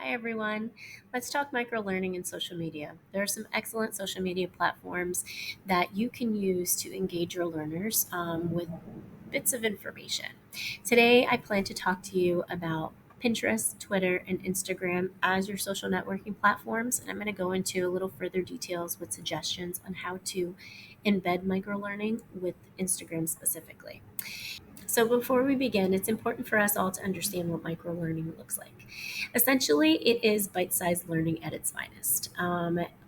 Hi, everyone. Let's talk microlearning and social media. There are some excellent social media platforms that you can use to engage your learners with bits of information. Today, I plan to talk to you about Pinterest, Twitter, and Instagram as your social networking platforms. And I'm going to go into a little further details with suggestions on how to embed microlearning with Instagram specifically. So, before we begin, it's important for us all to understand what microlearning looks like. Essentially, it is bite sized learning at its finest.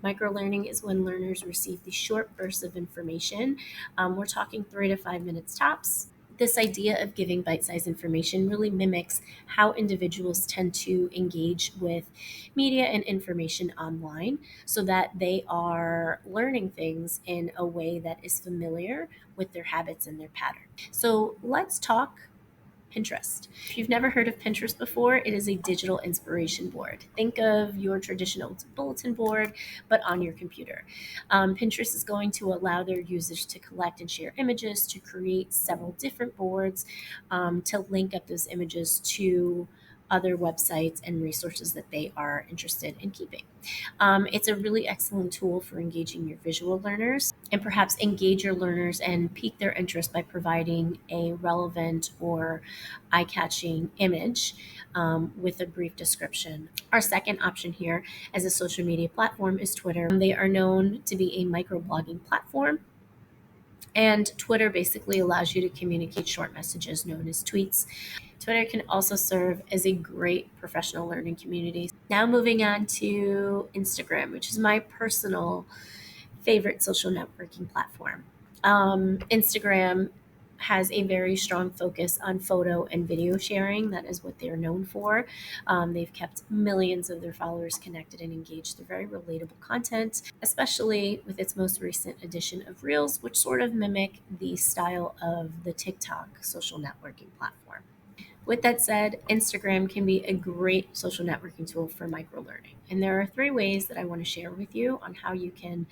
Microlearning is when learners receive these short bursts of information. We're talking 3 to 5 minutes tops. This idea of giving bite sized information really mimics how individuals tend to engage with media and information online so that they are learning things in a way that is familiar with their habits and their patterns. So let's talk Pinterest. If you've never heard of Pinterest before, it is a digital inspiration board. Think of your traditional bulletin board, but on your computer. Pinterest is going to allow their users to collect and share images, to create several different boards, to link up those images to other websites and resources that they are interested in keeping. It's a really excellent tool for engaging your visual learners and perhaps engage your learners and pique their interest by providing a relevant or eye catching image with a brief description. Our second option here as a social media platform is Twitter. They are known to be a microblogging platform. And Twitter basically allows you to communicate short messages known as tweets. Twitter can also serve as a great professional learning community. Now, moving on to Instagram, which is my personal favorite social networking platform. Instagram has a very strong focus on photo and video sharing. That is what they're known for. They've kept millions of their followers connected and engaged through very relatable content, especially with its most recent edition of Reels, which sort of mimic the style of the TikTok social networking platform. With that said, Instagram can be a great social networking tool for microlearning. And there are 3 ways that I want to share with you on how you can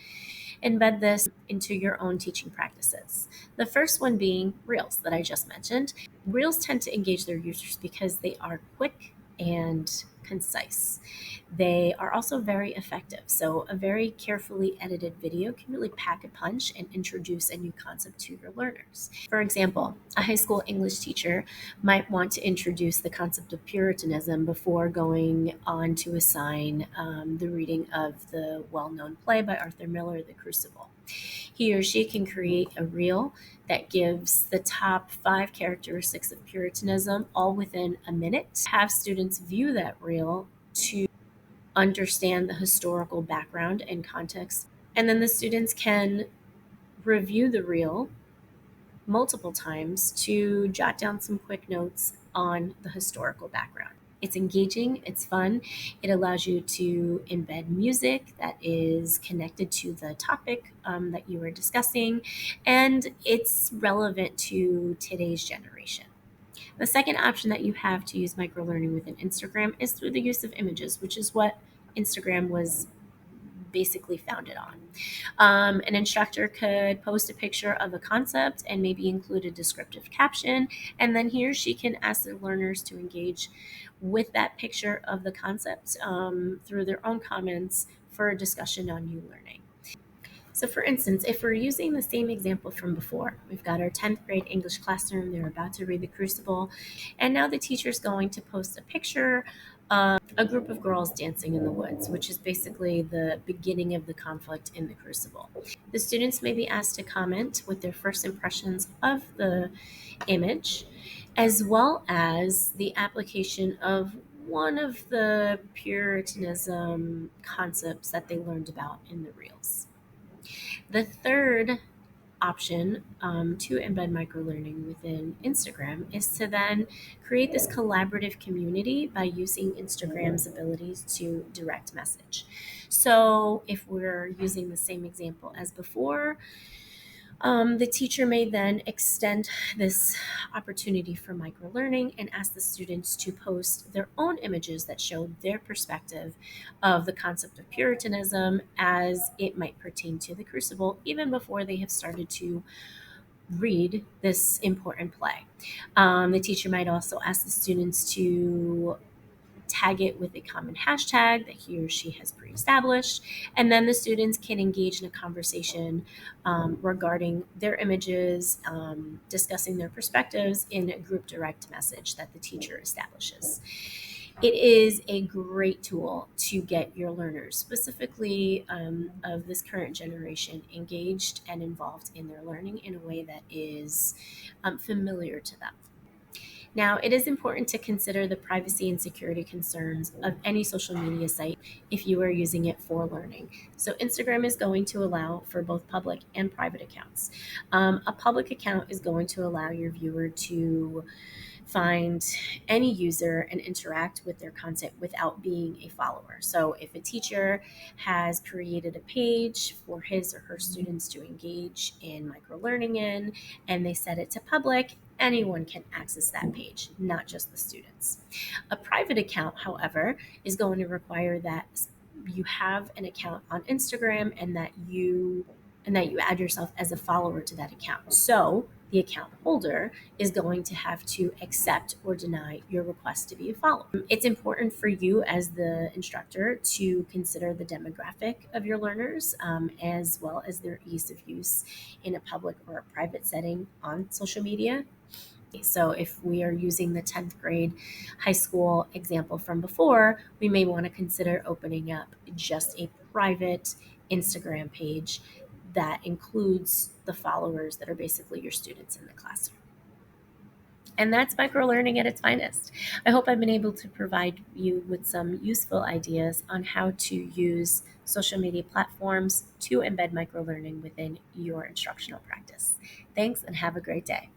embed this into your own teaching practices. The first one being Reels that I just mentioned. Reels tend to engage their users because they are quick and concise. They are also very effective. So, a very carefully edited video can really pack a punch and introduce a new concept to your learners. For example, a high school English teacher might want to introduce the concept of Puritanism before going on to assign the reading of the well known play by Arthur Miller, The Crucible. He or she can create a reel that gives the top 5 characteristics of Puritanism all within a minute. Have students view that reel to understand the historical background and context. And then the students can review the reel multiple times to jot down some quick notes on the historical background. It's engaging, it's fun, it allows you to embed music that is connected to the topic that you were discussing, and it's relevant to today's generation. The second option that you have to use microlearning within Instagram is through the use of images, which is what Instagram was basically founded on. An instructor could post a picture of a concept and maybe include a descriptive caption, and then he or she can ask their learners to engage with that picture of the concept through their own comments for a discussion on new learning. So, for instance, if we're using the same example from before, we've got our 10th grade English classroom, they're about to read The Crucible, and now the teacher's going to post a picture of a group of girls dancing in the woods, which is basically the beginning of the conflict in The Crucible. The students may be asked to comment with their first impressions of the image, as well as the application of one of the Puritanism concepts that they learned about in the reels. The third option to embed microlearning within Instagram is to then create this collaborative community by using Instagram's abilities to direct message. So, if we're using the same example as before, the teacher may then extend this opportunity for microlearning and ask the students to post their own images that show their perspective of the concept of Puritanism as it might pertain to the Crucible, even before they have started to read this important play. The teacher might also ask the students to tag it with a common hashtag that he or she has pre-established, and then the students can engage in a conversation regarding their images, discussing their perspectives in a group direct message that the teacher establishes. It is a great tool to get your learners, specifically of this current generation, engaged and involved in their learning in a way that is familiar to them. Now, it is important to consider the privacy and security concerns of any social media site if you are using it for learning. So, Instagram is going to allow for both public and private accounts. A public account is going to allow your viewer to find any user and interact with their content without being a follower. So, if a teacher has created a page for his or her students to engage in microlearning in and they set it to public, anyone can access that page, not just the students. A private account, however, is going to require that you have an account on Instagram and that you add yourself as a follower to that account. So the account holder is going to have to accept or deny your request to be a follower. It's important for you as the instructor to consider the demographic of your learners, as well as their ease of use in a public or a private setting on social media. So, if we are using the 10th grade high school example from before, we may want to consider opening up just a private Instagram page that includes the followers that are basically your students in the classroom. And that's microlearning at its finest. I hope I've been able to provide you with some useful ideas on how to use social media platforms to embed microlearning within your instructional practice. Thanks and have a great day.